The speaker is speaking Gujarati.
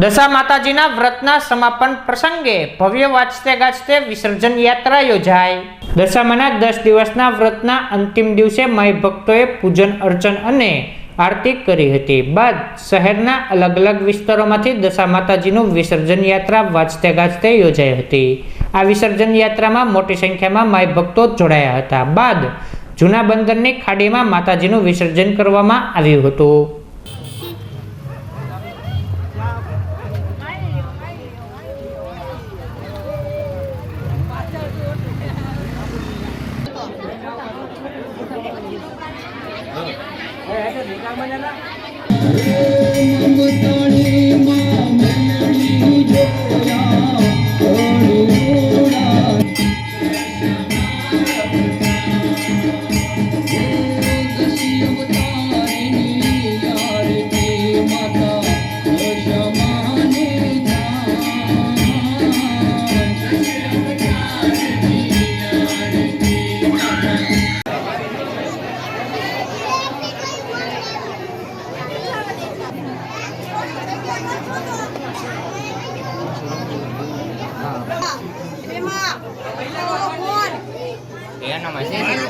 દશા માતાજીના વ્રતના સમાપન પ્રસંગે ભવ્ય વાજતે ગાજતે વિસર્જન યાત્રા યોજાઈ। દશામાના 10 દિવસના વ્રતના અંતિમ દિવસે માઈ ભક્તોએ પૂજન અર્ચન અને આરતી કરી હતી। બાદ શહેરના અલગ અલગ વિસ્તારોમાંથી દશા માતાજીનું વિસર્જન યાત્રા વાજતે ગાજતે યોજાઈ હતી। આ વિસર્જન યાત્રામાં મોટી સંખ્યામાં માઈ ભક્તો જોડાયા હતા। બાદ જૂના બંદરની ખાડીમાં માતાજીનું વિસર્જન કરવામાં આવ્યું હતું। Ayan naman siya.